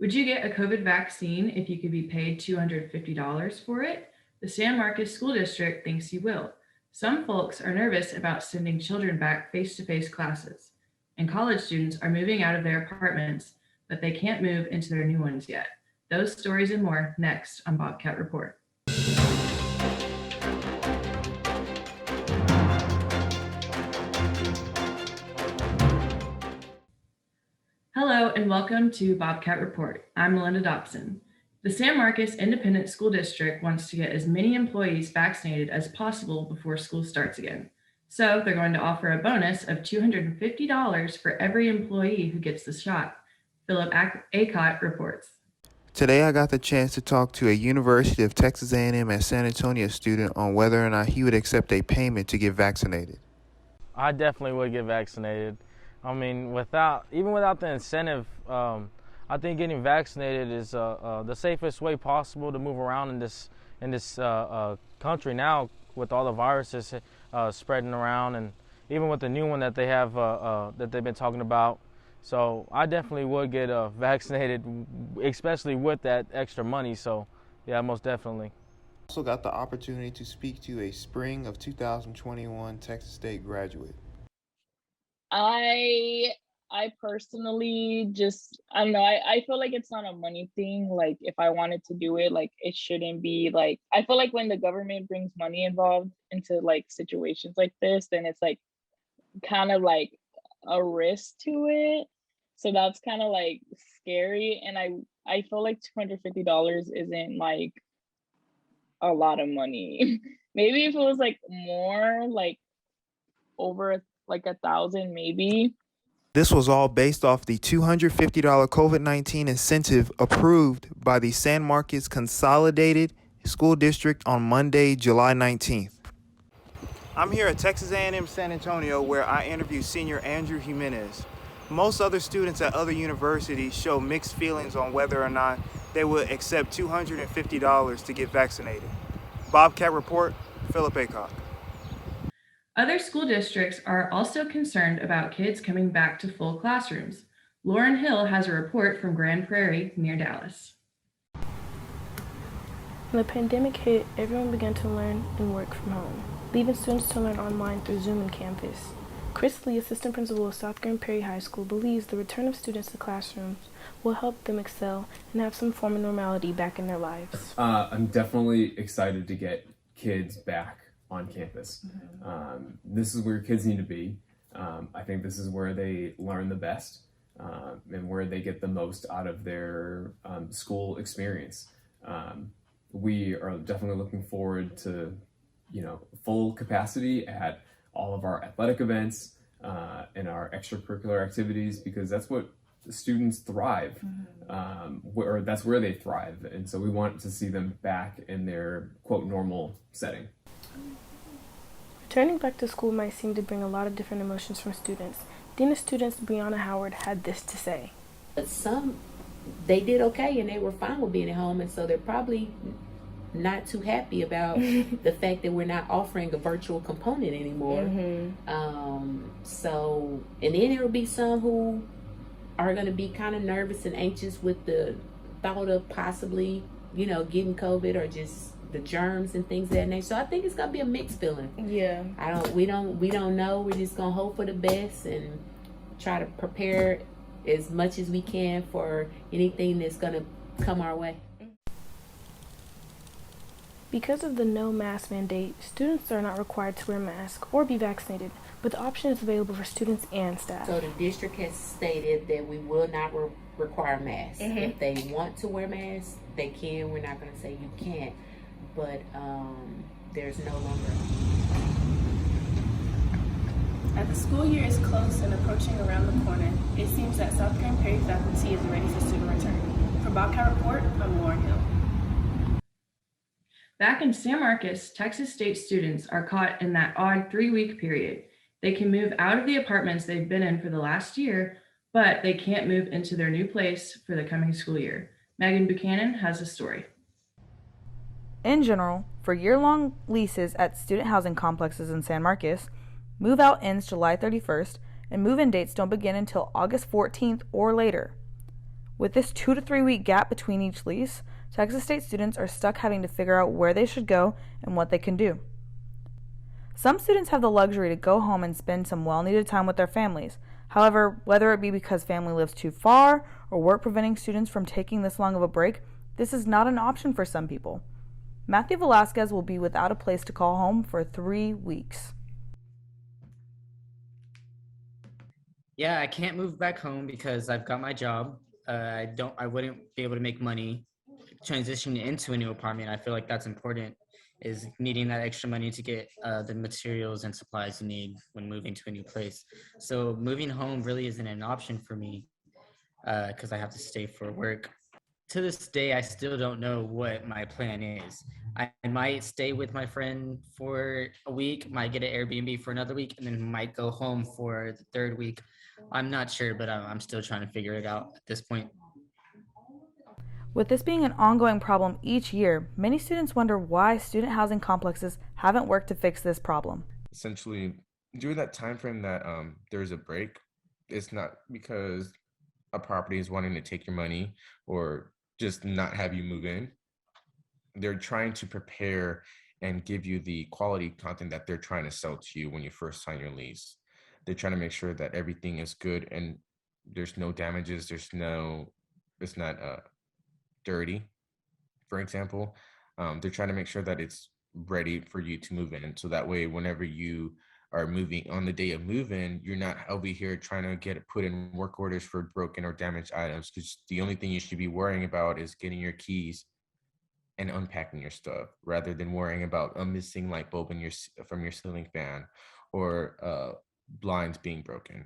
Would you get a COVID vaccine if you could be paid $250 for it? The San Marcos School District thinks you will. Some folks are nervous about sending children back face to face classes, and college students are moving out of their apartments, but they can't move into their new ones yet. Those stories and more next on Bobcat Report. Hello and welcome to Bobcat Report. I'm Melinda Dobson. The San Marcos Independent School District wants to get as many employees vaccinated as possible before school starts again. So they're going to offer a bonus of $250 for every employee who gets the shot. Philip Acott reports. Today I got the chance to talk to a University of Texas A&M at San Antonio student on whether or not he would accept a payment to get vaccinated. I definitely would get vaccinated. I mean, without the incentive, I think getting vaccinated is the safest way possible to move around in this country now, with all the viruses spreading around, and even with the new one that they have that they've been talking about. So I definitely would get vaccinated, especially with that extra money. So yeah, most definitely. Also got the opportunity to speak to a spring of 2021 Texas State graduate. I personally just, I don't know, I feel like it's not a money thing. Like, if I wanted to do it, like, it shouldn't be like, I feel like when the government brings money involved into like situations like this, then it's like kind of like a risk to it. So that's kind of like scary. And I feel like $250 isn't like a lot of money. Maybe if it was like more, like over like 1,000 maybe. This was all based off the $250 COVID-19 incentive approved by the San Marcos Consolidated School District on Monday, July 19th. I'm here at Texas A&M San Antonio, where I interview senior Andrew Jimenez. Most other students at other universities show mixed feelings on whether or not they would accept $250 to get vaccinated. Bobcat Report, Philip Acott. Other school districts are also concerned about kids coming back to full classrooms. Lauren Hill has a report from Grand Prairie near Dallas. When the pandemic hit, everyone began to learn and work from home, leaving students to learn online through Zoom and Canvas. Chris Lee, assistant principal of South Grand Prairie High School, believes the return of students to classrooms will help them excel and have some form of normality back in their lives. I'm definitely excited to get kids back on campus. This is where kids need to be. I think this is where they learn the best and where they get the most out of their school experience. We are definitely looking forward to, full capacity at all of our athletic events and our extracurricular activities, because that's what the students thrive, or that's where they thrive. And so we want to see them back in their quote normal setting. Returning back to school might seem to bring a lot of different emotions from students. Dean of Students Brianna Howard had this to say. Some, they did okay and they were fine with being at home, and so they're probably not too happy about the fact that we're not offering a virtual component anymore. So, and then there will be some who are going to be kind of nervous and anxious with the thought of possibly, getting COVID or just the germs and things of that nature. So I think it's gonna be a mixed feeling. Yeah. We don't know. We're just gonna hope for the best and try to prepare as much as we can for anything that's gonna come our way. Because of the no mask mandate, students are not required to wear masks or be vaccinated, but the option is available for students and staff. So the district has stated that we will not require masks. If they want to wear masks, they can. We're not gonna say you can't. But there's no longer. As the school year is close and approaching around the corner, it seems that South Grand Prairie faculty is ready for student return. For Bobcat Report, I'm Lauren Hill. Back in San Marcos, Texas State students are caught in that odd 3-week period. They can move out of the apartments they've been in for the last year, but they can't move into their new place for the coming school year. Megan Buchanan has a story. In general, for year-long leases at student housing complexes in San Marcos, move-out ends July 31st, and move-in dates don't begin until August 14th or later. With this 2 to 3 week gap between each lease, Texas State students are stuck having to figure out where they should go and what they can do. Some students have the luxury to go home and spend some well-needed time with their families. However, whether it be because family lives too far or work preventing students from taking this long of a break, this is not an option for some people. Matthew Velasquez will be without a place to call home for 3 weeks. Yeah, I can't move back home because I've got my job. I wouldn't be able to make money transitioning into a new apartment. I feel like that's important, is needing that extra money to get the materials and supplies you need when moving to a new place. So moving home really isn't an option for me because I have to stay for work. To this day, I still don't know what my plan is. I might stay with my friend for a week, might get an Airbnb for another week, and then might go home for the third week. I'm not sure, but I'm still trying to figure it out at this point. With this being an ongoing problem each year, many students wonder why student housing complexes haven't worked to fix this problem. Essentially, during that time frame that there's a break, it's not because a property is wanting to take your money or just not have you move in. They're trying to prepare and give you the quality content that they're trying to sell to you when you first sign your lease. They're trying to make sure that everything is good and there's no damages, it's not dirty, for example. They're trying to make sure that it's ready for you to move in. So that way, whenever you are moving on the day of move-in, you're not over here trying to put in work orders for broken or damaged items, because the only thing you should be worrying about is getting your keys and unpacking your stuff, rather than worrying about a missing light bulb from your ceiling fan or blinds being broken.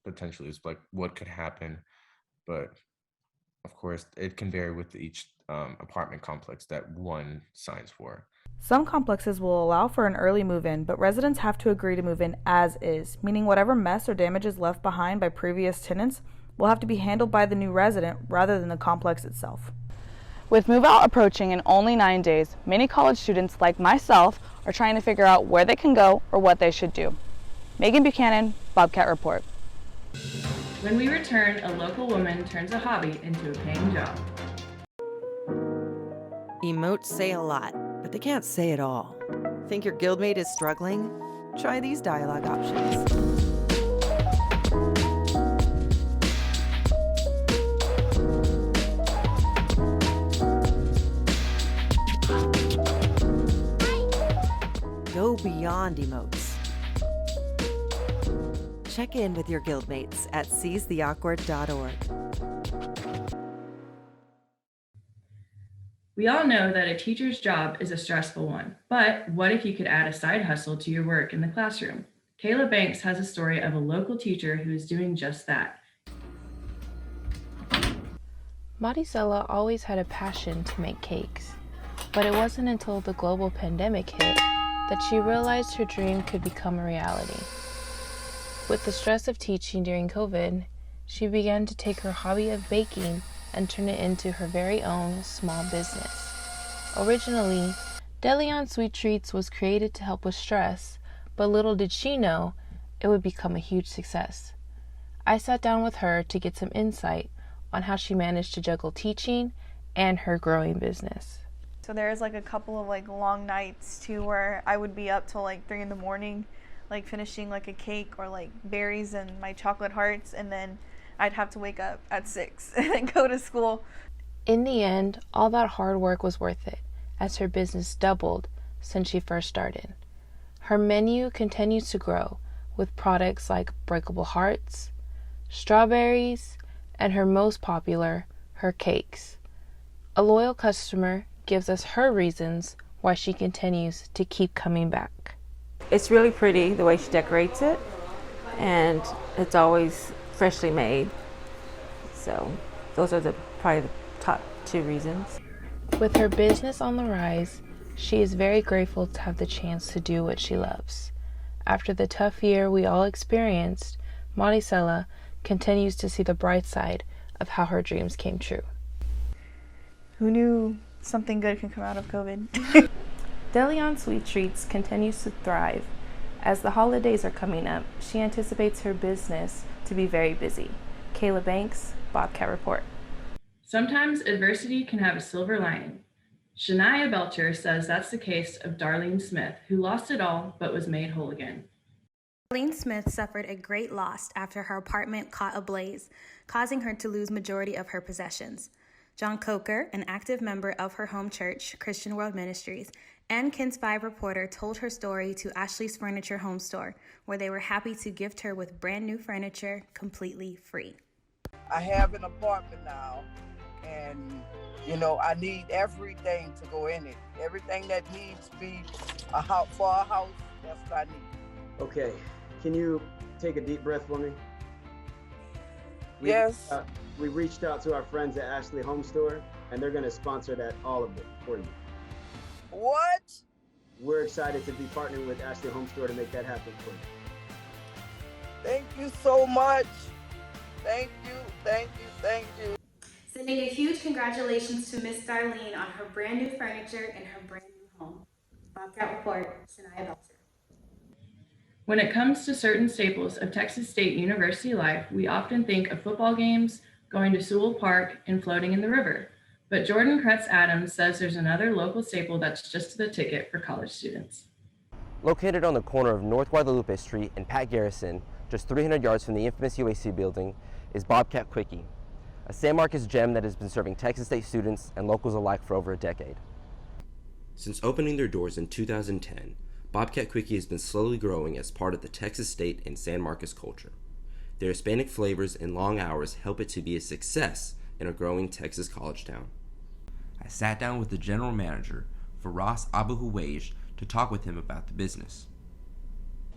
Potentially, it's like what could happen, but of course, it can vary with each apartment complex that one signs for. Some complexes will allow for an early move-in, but residents have to agree to move in as is, meaning whatever mess or damages left behind by previous tenants will have to be handled by the new resident rather than the complex itself. With move-out approaching in only 9 days, many college students like myself are trying to figure out where they can go or what they should do. Megan Buchanan, Bobcat Report. When we return, a local woman turns a hobby into a paying job. Emotes say a lot, but they can't say it all. Think your guildmate is struggling? Try these dialogue options. Go beyond emotes. Check in with your guildmates at seizetheawkward.org. We all know that a teacher's job is a stressful one, but what if you could add a side hustle to your work in the classroom? Kayla Banks has a story of a local teacher who is doing just that. Maricela always had a passion to make cakes, but it wasn't until the global pandemic hit that she realized her dream could become a reality. With the stress of teaching during COVID, she began to take her hobby of baking and turn it into her very own small business. Originally, DeLeon Sweet Treats was created to help with stress, but little did she know it would become a huge success. I sat down with her to get some insight on how she managed to juggle teaching and her growing business. So there's like a couple of like long nights too where I would be up till like 3 a.m, like finishing like a cake or like berries and my chocolate hearts, and then I'd have to wake up at 6 and go to school. In the end, all that hard work was worth it, as her business doubled since she first started. Her menu continues to grow with products like breakable hearts, strawberries, and her most popular, her cakes. A loyal customer gives us her reasons why she continues to keep coming back. It's really pretty the way she decorates it, and it's always freshly made. So those are probably the top 2 reasons. With her business on the rise, she is very grateful to have the chance to do what she loves. After the tough year we all experienced, Maricela continues to see the bright side of how her dreams came true. Who knew something good could come out of COVID? DeLeon Sweet Treats continues to thrive. As the holidays are coming up, she anticipates her business to be very busy. Kayla Banks, Bobcat Report. Sometimes adversity can have a silver lining. Shania Belcher says that's the case of Darlene Smith, who lost it all but was made whole again. Darlene Smith suffered a great loss after her apartment caught ablaze, causing her to lose majority of her possessions. John Coker, an active member of her home church, Christian World Ministries, and KENS 5 reporter told her story to Ashley's Furniture Home Store, where they were happy to gift her with brand new furniture completely free. I have an apartment now, and I need everything to go in it. Everything that needs to be for a house, that's what I need. Okay, can you take a deep breath for me? Yes. We reached out to our friends at Ashley Home Store, and they're going to sponsor all of it for you. What? We're excited to be partnering with Ashley Home Store to make that happen for you. Thank you so much. Thank you. Sending a huge congratulations to Miss Darlene on her brand new furniture and her brand new home. Bobcat Report, Shania Belcher. When it comes to certain staples of Texas State University life, we often think of football games, going to Sewell Park, and floating in the river. But Jordan Kretz Adams says there's another local staple that's just the ticket for college students. Located on the corner of North Guadalupe Street and Pat Garrison, just 300 yards from the infamous UAC building, is Bobcat Quickie, a San Marcos gem that has been serving Texas State students and locals alike for over a decade. Since opening their doors in 2010, Bobcat Quickie has been slowly growing as part of the Texas State and San Marcos culture. Their Hispanic flavors and long hours help it to be a success in a growing Texas college town. I sat down with the general manager, Faraz Abu Huwaj, to talk with him about the business.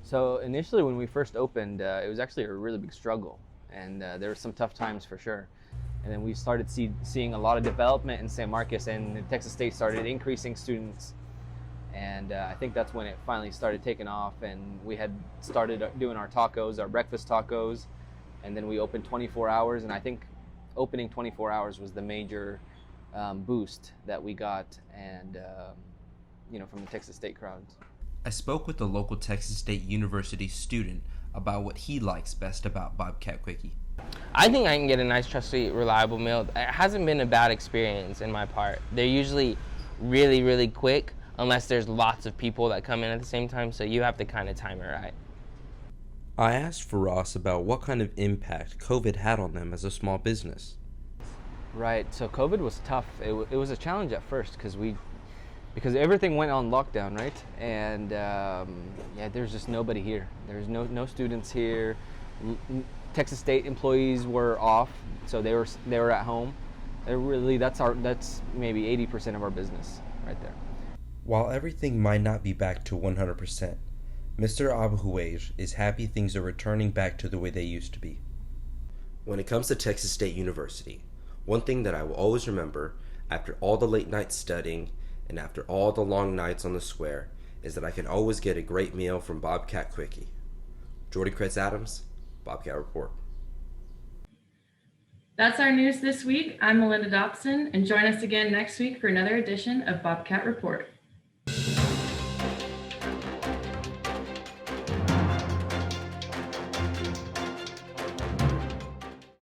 So initially when we first opened, it was actually a really big struggle, and there were some tough times for sure. And then we started seeing a lot of development in San Marcos, and Texas State started increasing students. And I think that's when it finally started taking off, and we had started doing our tacos, our breakfast tacos, and then we opened 24 hours, and I think opening 24 hours was the major boost that we got, and from the Texas State crowds. I spoke with a local Texas State University student about what he likes best about Bobcat Quickie. I think I can get a nice, trusty, reliable meal. It hasn't been a bad experience in my part. They're usually really, really quick, unless there's lots of people that come in at the same time, so you have to kind of time it right. I asked Faraz about what kind of impact COVID had on them as a small business. Right, so COVID was tough. It was a challenge at first because everything went on lockdown, right? And there's just nobody here. There's no students here. Texas State employees were off, so they were at home. That's maybe 80% of our business right there. While everything might not be back to 100%, Mr. Abu Huwaj is happy things are returning back to the way they used to be. When it comes to Texas State University, one thing that I will always remember after all the late nights studying and after all the long nights on the square is that I can always get a great meal from Bobcat Quickie. Jordan Kretz Adams, Bobcat Report. That's our news this week. I'm Melinda Dobson, and join us again next week for another edition of Bobcat Report.